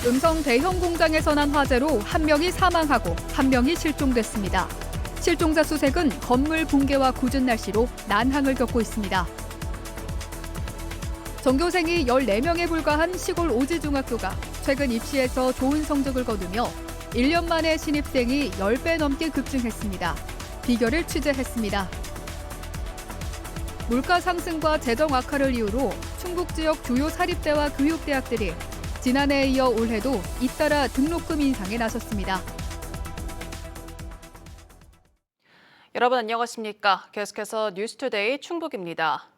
음성 대형 공장에서 난 화재로 한 명이 사망하고 한 명이 실종됐습니다. 실종자 수색은 건물 붕괴와 궂은 날씨로 난항을 겪고 있습니다. 전교생이 14명에 불과한 시골 오지중학교가 최근 입시에서 좋은 성적을 거두며 1년 만에 신입생이 10배 넘게 급증했습니다. 비결을 취재했습니다. 물가 상승과 재정 악화를 이유로 충북 지역 주요 사립대와 교육대학들이 지난해에 이어 올해도 잇따라 등록금 인상에 나섰습니다. 여러분 안녕하십니까? 계속해서 뉴스투데이 충북입니다.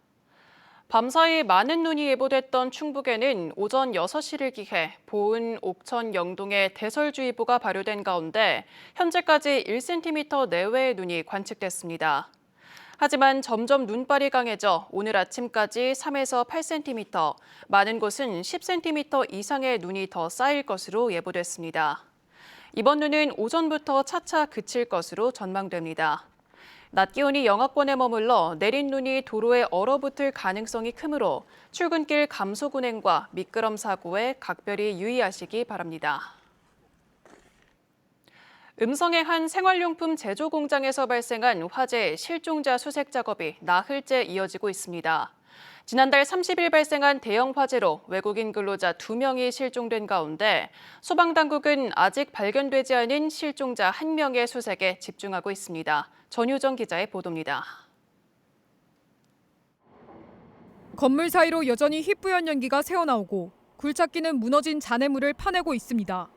밤사이 많은 눈이 예보됐던 충북에는 오전 6시를 기해 보은, 옥천, 영동에 대설주의보가 발효된 가운데 현재까지 1cm 내외의 눈이 관측됐습니다. 하지만 점점 눈발이 강해져 오늘 아침까지 3에서 8cm, 많은 곳은 10cm 이상의 눈이 더 쌓일 것으로 예보됐습니다. 이번 눈은 오전부터 차차 그칠 것으로 전망됩니다. 낮 기온이 영하권에 머물러 내린 눈이 도로에 얼어붙을 가능성이 크므로 출근길 감속운행과 미끄럼 사고에 각별히 유의하시기 바랍니다. 음성의 한 생활용품 제조 공장에서 발생한 화재 실종자 수색 작업이 나흘째 이어지고 있습니다. 지난달 30일 발생한 대형 화재로 외국인 근로자 2명이 실종된 가운데 소방당국은 아직 발견되지 않은 실종자 1명의 수색에 집중하고 있습니다. 전유정 기자의 보도입니다. 건물 사이로 여전히 희뿌연 연기가 새어나오고 굴착기는 무너진 잔해물을 파내고 있습니다.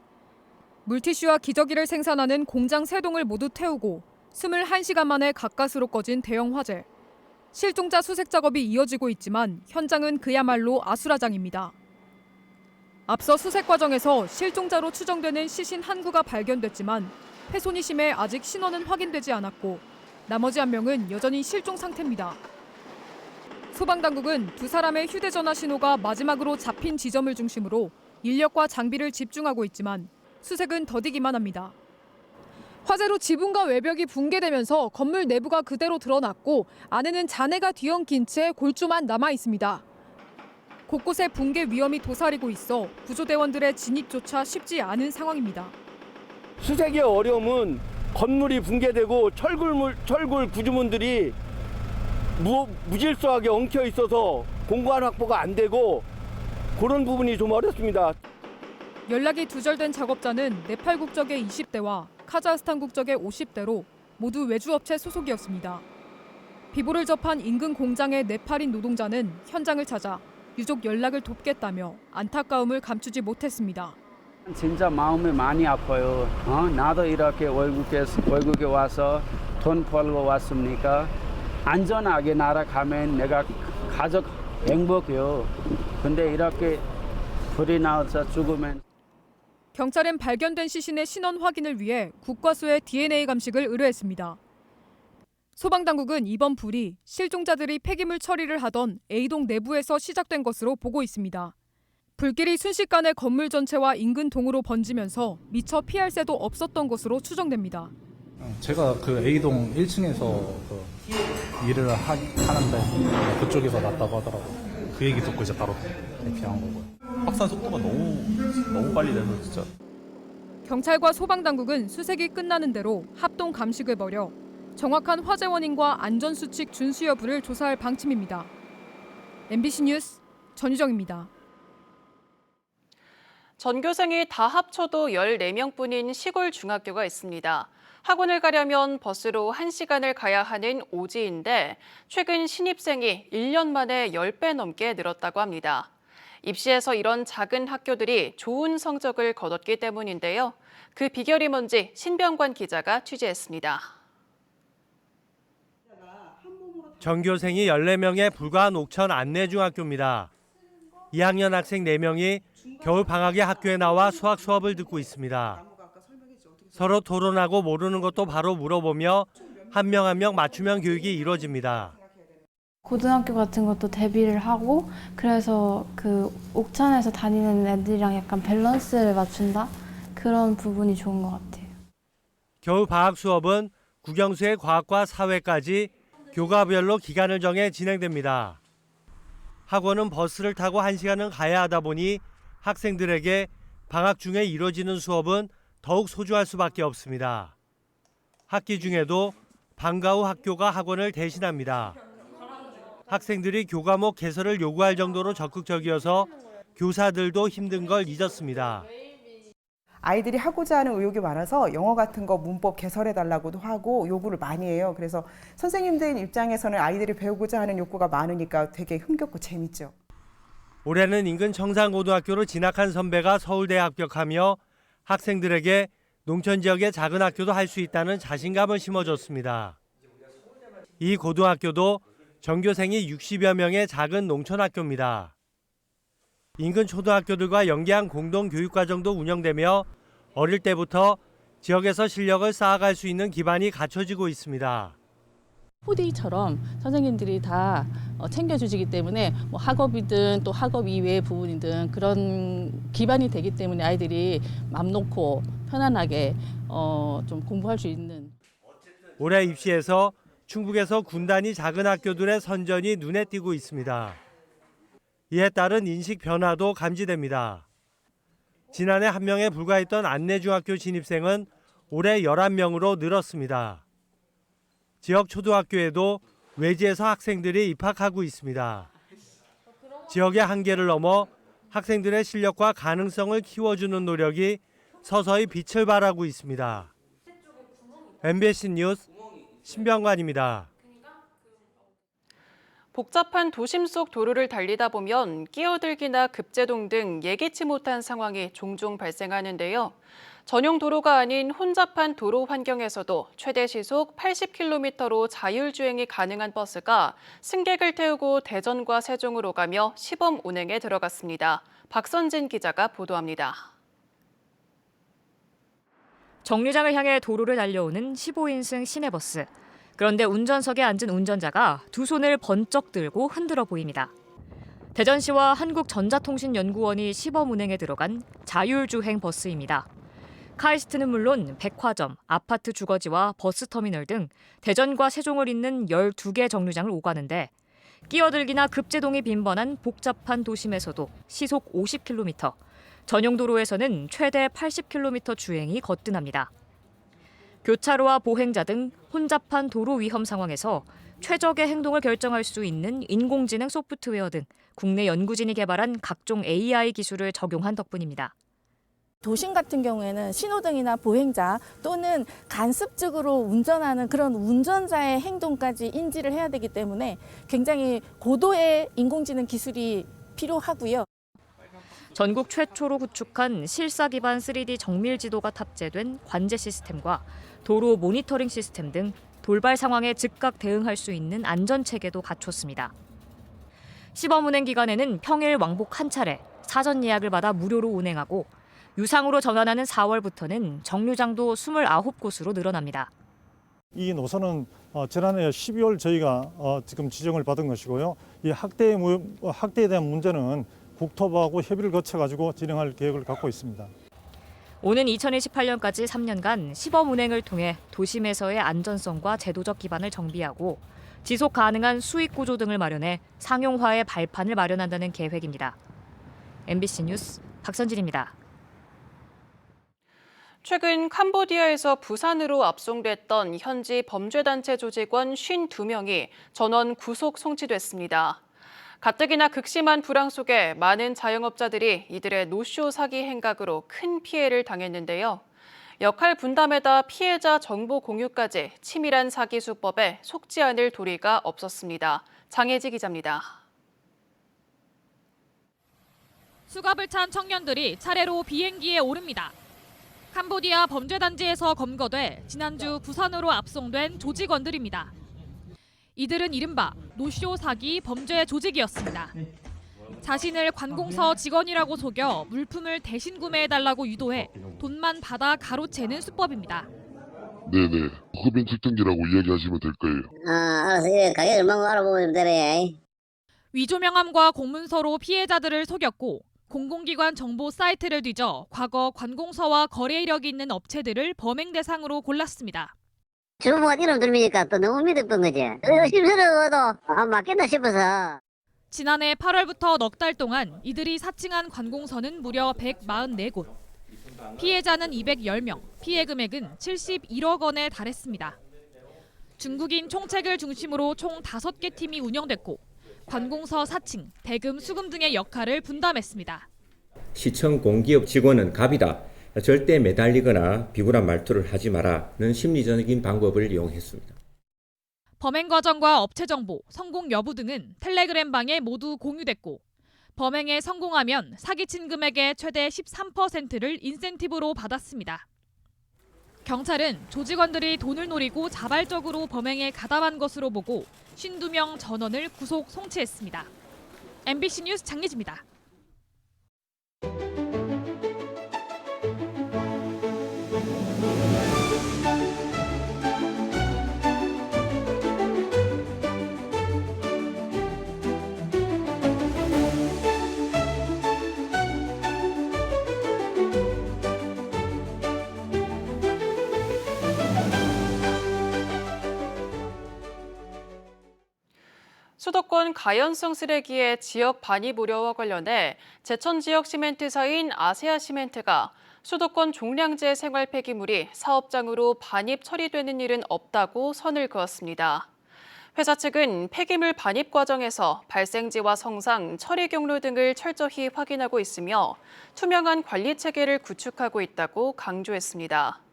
물티슈와 기저귀를 생산하는 공장 3동을 모두 태우고 21시간 만에 가까스로 꺼진 대형 화재. 실종자 수색 작업이 이어지고 있지만 현장은 그야말로 아수라장입니다. 앞서 수색 과정에서 실종자로 추정되는 시신 한 구가 발견됐지만 훼손이 심해 아직 신원은 확인되지 않았고 나머지 1명은 여전히 실종 상태입니다. 소방당국은 2사람의 휴대전화 신호가 마지막으로 잡힌 지점을 중심으로 인력과 장비를 집중하고 있지만 수색은 더디기만 합니다. 화재로 지붕과 외벽이 붕괴되면서 건물 내부가 그대로 드러났고 안에는 잔해가 뒤엉킨 채 골조만 남아 있습니다. 곳곳에 붕괴 위험이 도사리고 있어 구조대원들의 진입조차 쉽지 않은 상황입니다. 수색의 어려움은 건물이 붕괴되고 철골 구조물들이 무질서하게 엉켜 있어서 공간 확보가 안 되고 그런 부분이 좀 어렵습니다. 연락이 두절된 작업자는 네팔 국적의 20대와 카자흐스탄 국적의 50대로 모두 외주업체 소속이었습니다. 비보를 접한 인근 공장의 네팔인 노동자는 현장을 찾아 유족 연락을 돕겠다며 안타까움을 감추지 못했습니다. 진짜 마음이 많이 아파요. 나도 이렇게 월국에 와서 돈 벌고 왔습니까? 안전하게 날아가면 내가 가족 행복해요. 근데 이렇게 불이 나서 죽으면. 경찰은 발견된 시신의 신원 확인을 위해 국과수의 DNA 감식을 의뢰했습니다. 소방당국은 이번 불이 실종자들이 폐기물 처리를 하던 A동 내부에서 시작된 것으로 보고 있습니다. 불길이 순식간에 건물 전체와 인근 동으로 번지면서 미처 피할 새도 없었던 것으로 추정됩니다. 제가 그 A동 1층에서 일을 하는데 그쪽에서 났다고 하더라고요. 그 얘기 듣고 이제 바로 대피한 거고요. 확산 속도가 너무 빨리 돼서 진짜. 경찰과 소방당국은 수색이 끝나는 대로 합동 감식을 벌여 정확한 화재 원인과 안전수칙 준수 여부를 조사할 방침입니다. MBC 뉴스 전유정입니다. 전교생이 다 합쳐도 14명뿐인 시골 중학교가 있습니다. 학원을 가려면 버스로 1시간을 가야 하는 오지인데 최근 신입생이 1년 만에 10배 넘게 늘었다고 합니다. 입시에서 이런 작은 학교들이 좋은 성적을 거뒀기 때문인데요. 그 비결이 뭔지 신병관 기자가 취재했습니다. 전교생이 14명에 불과한 옥천 안내중학교입니다. 2학년 학생 4명이 겨울 방학에 학교에 나와 수학 수업을 듣고 있습니다. 서로 토론하고 모르는 것도 바로 물어보며 한 명 한 명 맞춤형 교육이 이루어집니다. 고등학교 같은 것도 대비를 하고 그래서 그 옥천에서 다니는 애들이랑 약간 밸런스를 맞춘다? 그런 부분이 좋은 것 같아요. 겨울 방학 수업은 국영수의 과학과 사회까지 교과별로 기간을 정해 진행됩니다. 학원은 버스를 타고 1시간은 가야 하다 보니 학생들에게 방학 중에 이뤄지는 수업은 더욱 소중할 수밖에 없습니다. 학기 중에도 방과 후 학교가 학원을 대신합니다. 학생들이 교과목 개설을 요구할 정도로 적극적이어서 교사들도 힘든 걸 잊었습니다. 아이들이 하고자 하는 의욕이 많아서 영어 같은 거 문법 개설해달라고도 하고 요구를 많이 해요. 그래서 선생님들 입장에서는 아이들이 배우고자 하는 욕구가 많으니까 되게 흥겹고 재밌죠. 올해는 인근 청산고등학교로 진학한 선배가 서울대에 합격하며 학생들에게 농촌 지역의 작은 학교도 할 수 있다는 자신감을 심어줬습니다. 이 고등학교도 전교생이 60여 명의 작은 농촌 학교입니다. 인근 초등학교들과 연계한 공동교육과정도 운영되며 어릴 때부터 지역에서 실력을 쌓아갈 수 있는 기반이 갖춰지고 있습니다. 후디처럼 선생님들이 다 챙겨주시기 때문에 뭐 학업이든 또 학업 이외의 부분이든 그런 기반이 되기 때문에 아이들이 맘 놓고 편안하게 좀 공부할 수 있는. 올해 입시에서 충북에서 군단위 작은 학교들의 선전이 눈에 띄고 있습니다. 이에 따른 인식 변화도 감지됩니다. 지난해 1명에 불과했던 안내중학교 진입생은 올해 11명으로 늘었습니다. 지역 초등학교에도 외지에서 학생들이 입학하고 있습니다. 지역의 한계를 넘어 학생들의 실력과 가능성을 키워주는 노력이 서서히 빛을 발하고 있습니다. MBC 뉴스 신병관입니다. 복잡한 도심 속 도로를 달리다 보면 끼어들기나 급제동 등 예기치 못한 상황이 종종 발생하는데요. 전용 도로가 아닌 혼잡한 도로 환경에서도 최대 시속 80km로 자율주행이 가능한 버스가 승객을 태우고 대전과 세종으로 가며 시범 운행에 들어갔습니다. 박선진 기자가 보도합니다. 정류장을 향해 도로를 달려오는 15인승 시내버스. 그런데 운전석에 앉은 운전자가 두 손을 번쩍 들고 흔들어 보입니다. 대전시와 한국전자통신연구원이 시범 운행에 들어간 자율주행 버스입니다. 카이스트는 물론 백화점, 아파트 주거지와 버스터미널 등 대전과 세종을 잇는 12개 정류장을 오가는데 끼어들기나 급제동이 빈번한 복잡한 도심에서도 시속 50km, 전용 도로에서는 최대 80km 주행이 거뜬합니다. 교차로와 보행자 등 혼잡한 도로 위험 상황에서 최적의 행동을 결정할 수 있는 인공지능 소프트웨어 등 국내 연구진이 개발한 각종 AI 기술을 적용한 덕분입니다. 도심 같은 경우에는 신호등이나 보행자 또는 간습적으로 운전하는 그런 운전자의 행동까지 인지를 해야 되기 때문에 굉장히 고도의 인공지능 기술이 필요하고요. 전국 최초로 구축한 실사 기반 3D 정밀 지도가 탑재된 관제 시스템과 도로 모니터링 시스템 등 돌발 상황에 즉각 대응할 수 있는 안전 체계도 갖췄습니다. 시범 운행 기간에는 평일 왕복 한 차례, 사전 예약을 받아 무료로 운행하고 유상으로 전환하는 4월부터는 정류장도 29곳으로 늘어납니다. 이 노선은 지난해 12월 저희가 지금 지정을 받은 것이고요. 이 학대에 대한 문제는 국토부하고 협의를 거쳐가지고 진행할 계획을 갖고 있습니다. 오는 2028년까지 3년간 시범 운행을 통해 도심에서의 안전성과 제도적 기반을 정비하고 지속 가능한 수익 구조 등을 마련해 상용화의 발판을 마련한다는 계획입니다. MBC 뉴스 박선진입니다. 최근 캄보디아에서 부산으로 압송됐던 현지 범죄단체 조직원 52명이 전원 구속 송치됐습니다. 가뜩이나 극심한 불황 속에 많은 자영업자들이 이들의 노쇼 사기 행각으로 큰 피해를 당했는데요. 역할 분담에다 피해자 정보 공유까지 치밀한 사기 수법에 속지 않을 도리가 없었습니다. 장혜지 기자입니다. 수갑을 찬 청년들이 차례로 비행기에 오릅니다. 캄보디아 범죄단지에서 검거돼 지난주 부산으로 압송된 조직원들입니다. 이들은 이른바 노쇼 사기 범죄 조직이었습니다. 자신을 관공서 직원이라고 속여 물품을 대신 구매해달라고 유도해 돈만 받아 가로채는 수법입니다. 네네. 흡연 측정기라고 이야기하시면 될 거예요. 알았어. 가격 얼마나 알아보면 되네. 위조 명함과 공문서로 피해자들을 속였고 공공기관 정보 사이트를 뒤져 과거 관공서와 거래 이력이 있는 업체들을 범행 대상으로 골랐습니다. 주무관 이름 들으니까 또 너무 믿었던 거지. 의심스러워도 맞겠다 싶어서. 지난해 8월부터 넉 달 동안 이들이 사칭한 관공서는 무려 144곳. 피해자는 210명, 피해 금액은 71억 원에 달했습니다. 중국인 총책을 중심으로 총 5개 팀이 운영됐고 관공서 사칭, 대금, 수금 등의 역할을 분담했습니다. 시청 공기업 직원은 갑이다. 절대 매달리거나 비굴한 말투를 하지 마라는 심리적인 방법을 이용했습니다. 범행 과정과 업체 정보, 성공 여부 등은 텔레그램 방에 모두 공유됐고 범행에 성공하면 사기친 금액의 최대 13%를 인센티브로 받았습니다. 경찰은 조직원들이 돈을 노리고 자발적으로 범행에 가담한 것으로 보고 52명 전원을 구속 송치했습니다. MBC 뉴스 장예지입니다. 수도권 가연성 쓰레기의 지역 반입 우려와 관련해 제천 지역 시멘트사인 아세아 시멘트가 수도권 종량제 생활 폐기물이 사업장으로 반입 처리되는 일은 없다고 선을 그었습니다. 회사 측은 폐기물 반입 과정에서 발생지와 성상, 처리 경로 등을 철저히 확인하고 있으며 투명한 관리 체계를 구축하고 있다고 강조했습니다.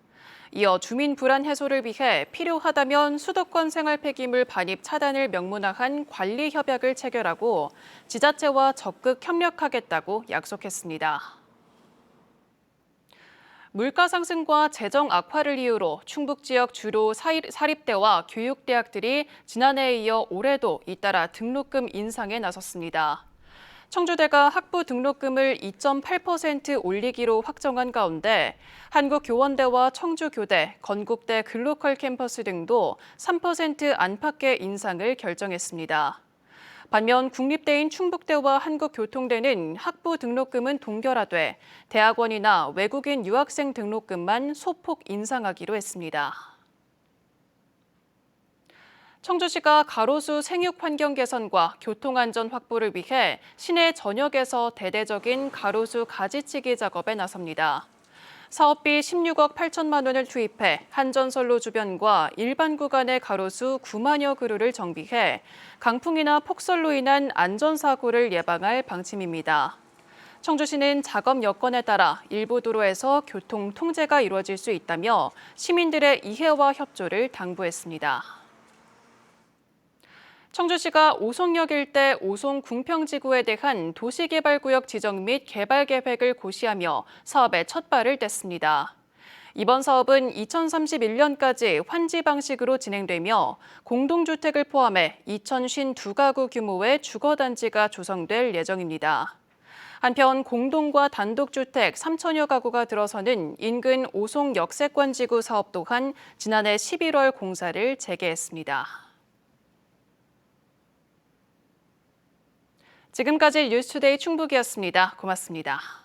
이어 주민 불안 해소를 위해 필요하다면 수도권 생활 폐기물 반입 차단을 명문화한 관리 협약을 체결하고 지자체와 적극 협력하겠다고 약속했습니다. 물가 상승과 재정 악화를 이유로 충북 지역 주로 사립대와 교육대학들이 지난해에 이어 올해도 잇따라 등록금 인상에 나섰습니다. 청주대가 학부 등록금을 2.8% 올리기로 확정한 가운데 한국교원대와 청주교대, 건국대 글로컬 캠퍼스 등도 3% 안팎의 인상을 결정했습니다. 반면 국립대인 충북대와 한국교통대는 학부 등록금은 동결화돼 대학원이나 외국인 유학생 등록금만 소폭 인상하기로 했습니다. 청주시가 가로수 생육 환경 개선과 교통안전 확보를 위해 시내 전역에서 대대적인 가로수 가지치기 작업에 나섭니다. 사업비 16억 8천만 원을 투입해 한전선로 주변과 일반 구간의 가로수 9만여 그루를 정비해 강풍이나 폭설로 인한 안전사고를 예방할 방침입니다. 청주시는 작업 여건에 따라 일부 도로에서 교통 통제가 이루어질 수 있다며 시민들의 이해와 협조를 당부했습니다. 청주시가 오송역 일대 오송 궁평지구에 대한 도시개발구역 지정 및 개발 계획을 고시하며 사업에 첫 발을 뗐습니다. 이번 사업은 2031년까지 환지 방식으로 진행되며 공동주택을 포함해 2,052가구 규모의 주거단지가 조성될 예정입니다. 한편 공동과 단독주택 3천여 가구가 들어서는 인근 오송 역세권지구 사업 또한 지난해 11월 공사를 재개했습니다. 지금까지 뉴스투데이 충북이었습니다. 고맙습니다.